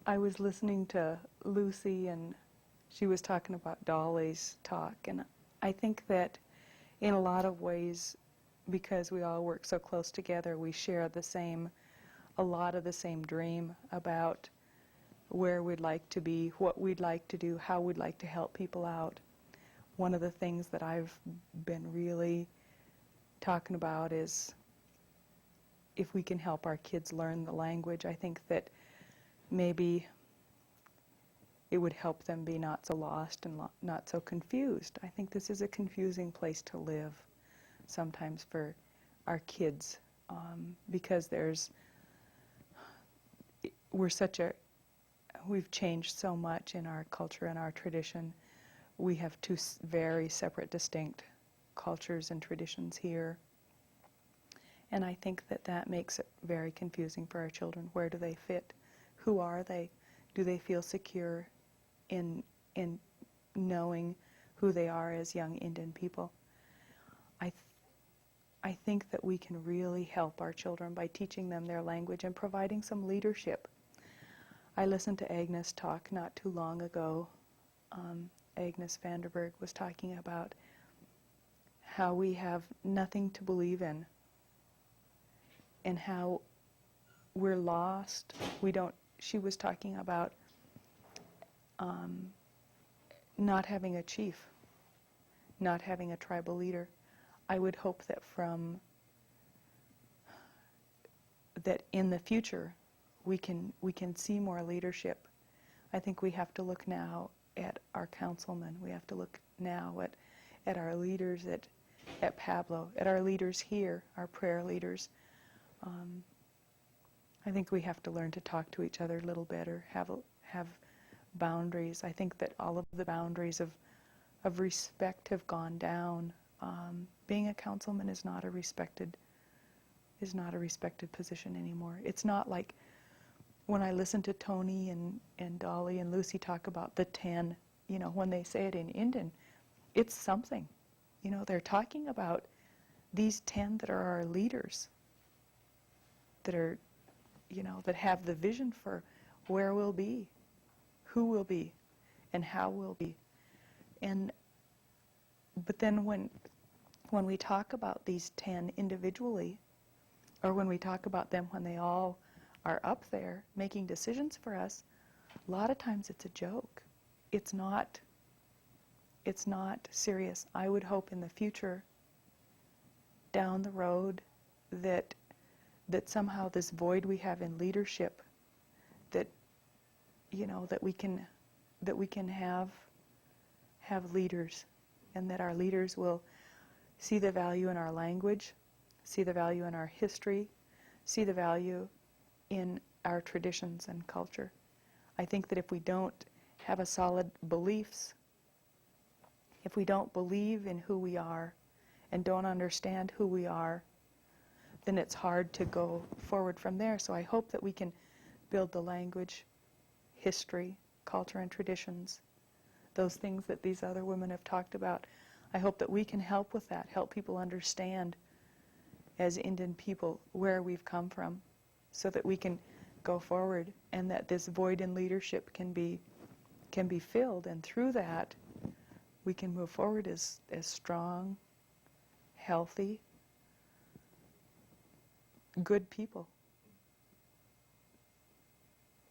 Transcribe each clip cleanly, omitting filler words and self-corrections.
I was listening to Lucy, and she was talking about Dolly's talk, and I think that in a lot of ways, because we all work so close together, we share a lot of the same dream about where we'd like to be, what we'd like to do, how we'd like to help people out. One of the things that I've been really talking about is if we can help our kids learn the language. I think that maybe it would help them be not so lost and not so confused. I think this is a confusing place to live sometimes for our kids, because we've changed so much in our culture and our tradition. We have two very separate, distinct cultures and traditions here. And I think that makes it very confusing for our children. Where do they fit? Who are they? Do they feel secure in knowing who they are as young Indian people? I think that we can really help our children by teaching them their language and providing some leadership. I listened to Agnes talk not too long ago. Agnes Vanderberg was talking about how we have nothing to believe in and how we're lost. She was talking about not having a chief, not having a tribal leader. I would hope that that in the future we can see more leadership. I think we have to look now at our councilmen. We have to look now at our leaders at Pablo, at our leaders here, our prayer leaders. I think we have to learn to talk to each other a little better, have boundaries. I think that all of the boundaries of respect have gone down. Being a councilman is not a respected position anymore. It's not like when I listen to Tony and Dolly and Lucy talk about the 10, when they say it in Indian, it's something. They're talking about these 10 that are our leaders, that are, that have the vision for where we'll be, who we'll be, and how we'll be. But then when we talk about these 10 individually, or when we talk about them when they all are up there making decisions for us, a lot of times it's a joke. It's not serious. I would hope in the future, down the road, that somehow this void we have in leadership, that we can have leaders, and that our leaders will see the value in our language, see the value in our history, see the value in our traditions and culture. I think that if we don't have a solid beliefs, if we don't believe in who we are and don't understand who we are, then it's hard to go forward from there. So I hope that we can build the language, history, culture, and traditions, those things that these other women have talked about. I hope that we can help with that, help people understand as Indian people where we've come from, so that we can go forward and that this void in leadership can be filled, and through that we can move forward as strong, healthy, good people.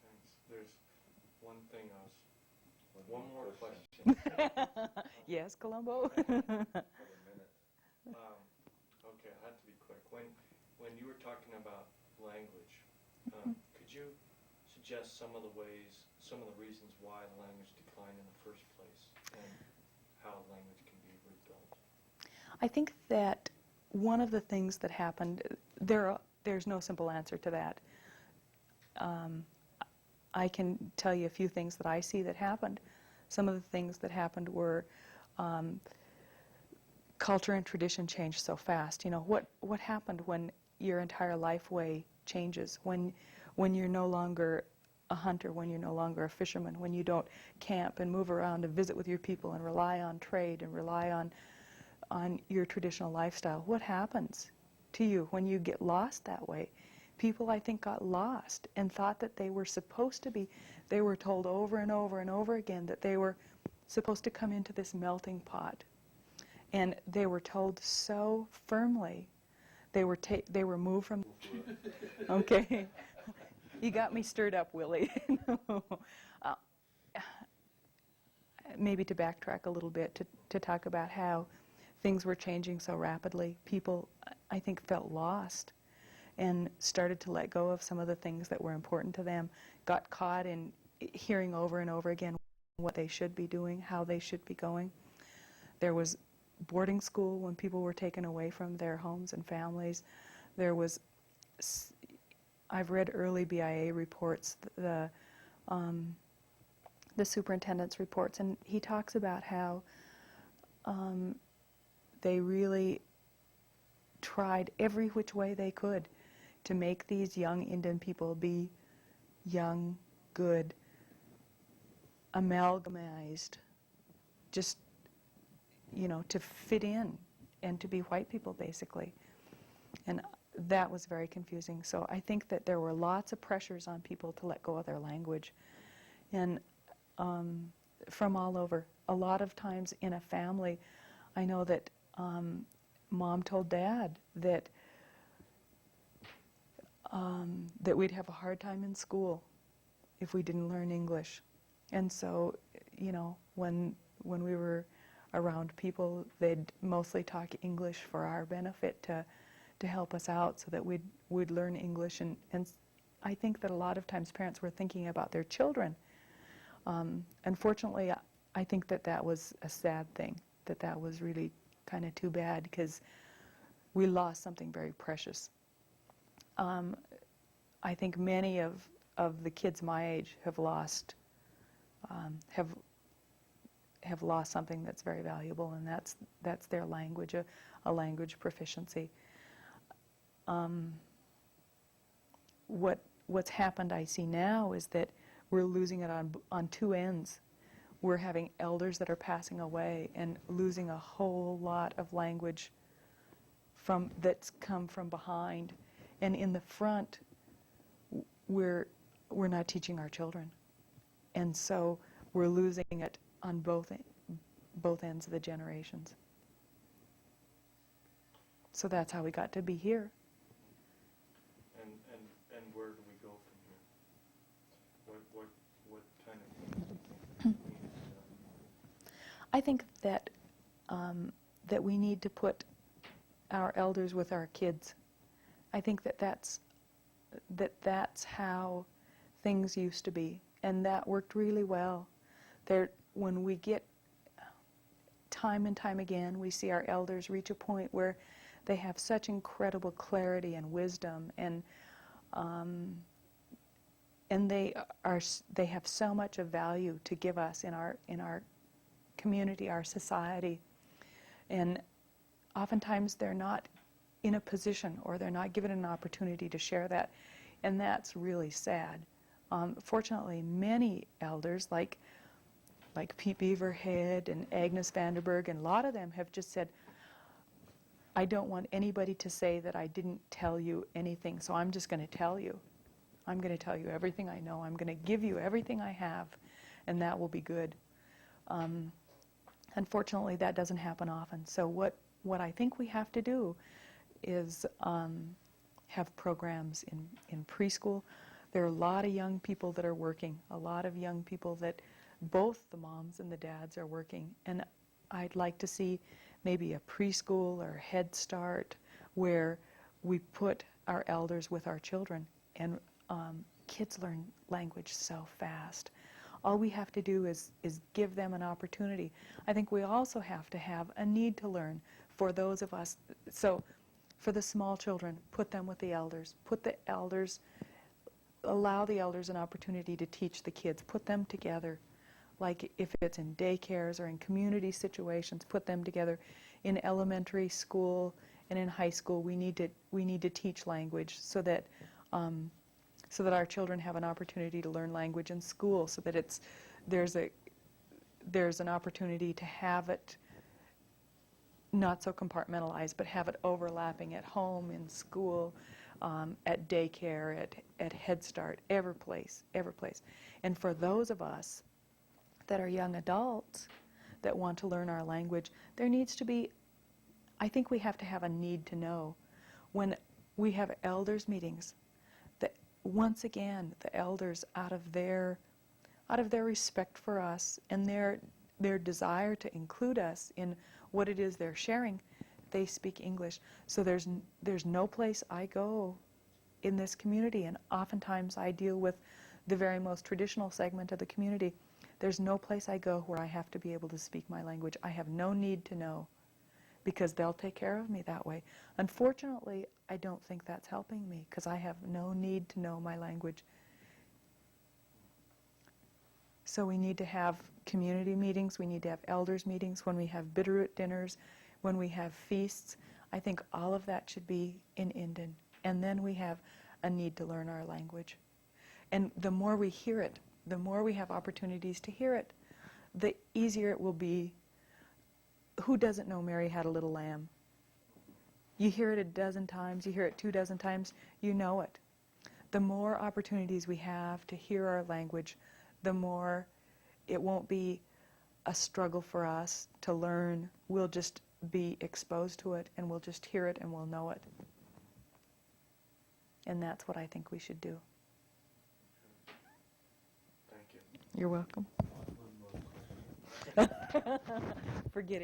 Thanks. There's one thing one more question. Yes, Colombo? Okay, I have to be quick. When you were talking about language, could you suggest some of the reasons why the language declined in the first place, and how language can be rebuilt? I think that one of the things that happened, there's no simple answer to that. I can tell you a few things that I see that happened. Some of the things that happened were culture and tradition changed so fast. What happened when your entire life way changes, when you're no longer a hunter, when you're no longer a fisherman, when you don't camp and move around and visit with your people and rely on trade and rely on your traditional lifestyle. What happens to you when you get lost that way? people, I think, got lost and thought that they were supposed to be, they were told over and over and over again that they were supposed to come into this melting pot. And they were told so firmly. They were moved from, okay. You got me stirred up, Willie. uh, maybe to backtrack a little bit to talk about how things were changing so rapidly. People, I think, felt lost and started to let go of some of the things that were important to them, got caught in hearing over and over again what they should be doing, how they should be going. There was boarding school when people were taken away from their homes and families. There was, I've read early BIA reports, the superintendent's reports, and he talks about how they really tried every which way they could to make these young Indian people be young, good, amalgamized, just, you know, to fit in and to be white people, basically. And that was very confusing. So I think that there were lots of pressures on people to let go of their language. And from all over, a lot of times in a family, I know that Mom told Dad that that we'd have a hard time in school if we didn't learn English. And so, you know, when we were around people, they'd mostly talk English for our benefit to help us out so that we'd learn English. And I think that a lot of times parents were thinking about their children. Unfortunately, I think that was a sad thing, that was really kind of too bad, because we lost something very precious. I think many of the kids my age have lost something that's very valuable, and that's their language, a language proficiency. What's happened, I see now, is that we're losing it on two ends. We're having elders that are passing away and losing a whole lot of language that's come from behind. And in the front, we're not teaching our children. And so we're losing it on both ends of the generations. So that's how we got to be here. And where do we go from here? What kind of things do you think we need to do? I think that that we need to put our elders with our kids. I think that's how things used to be, and that worked really well. When we get time and time again, we see our elders reach a point where they have such incredible clarity and wisdom, and they have so much of value to give us in our community, our society. And oftentimes they're not in a position, or they're not given an opportunity to share that, and that's really sad. Fortunately, many elders, like Pete Beaverhead and Agnes Vanderberg, and a lot of them have just said, I don't want anybody to say that I didn't tell you anything, so I'm just going to tell you. I'm going to tell you everything I know. I'm going to give you everything I have, and that will be good. Unfortunately, that doesn't happen often. So what I think we have to do is have programs in preschool. There are a lot of young people that are working, a lot of young people that both the moms and the dads are working. And I'd like to see maybe a preschool or Head Start where we put our elders with our children. And kids learn language so fast. All we have to do is give them an opportunity. I think we also have to have a need to learn for those of us. So for the small children, put them with the elders. Allow the elders an opportunity to teach the kids. Put them together. Like if it's in daycares or in community situations, put them together. In elementary school and in high school, we need to teach language so that our children have an opportunity to learn language in school, so that there's an opportunity to have it not so compartmentalized, but have it overlapping at home, in school, at daycare, at Head Start, every place, every place. And for those of us that are young adults that want to learn our language, there needs to be, I think we have to have a need to know. When we have elders meetings, that once again, the elders, out of their respect for us and their desire to include us in what it is they're sharing, they speak English. So there's no place I go in this community, and oftentimes I deal with the very most traditional segment of the community. There's no place I go where I have to be able to speak my language. I have no need to know, because they'll take care of me that way. Unfortunately, I don't think that's helping me, because I have no need to know my language. So we need to have community meetings, we need to have elders meetings, when we have bitterroot dinners, when we have feasts. I think all of that should be in Indian. And then we have a need to learn our language. And the more we hear it, the more we have opportunities to hear it, the easier it will be. Who doesn't know Mary Had a Little Lamb? You hear it a dozen times, you hear it 24 times, you know it. The more opportunities we have to hear our language, the more it won't be a struggle for us to learn. We'll just be exposed to it, and we'll just hear it, and we'll know it. And that's what I think we should do. Thank you. You're welcome. One more question. Forget it.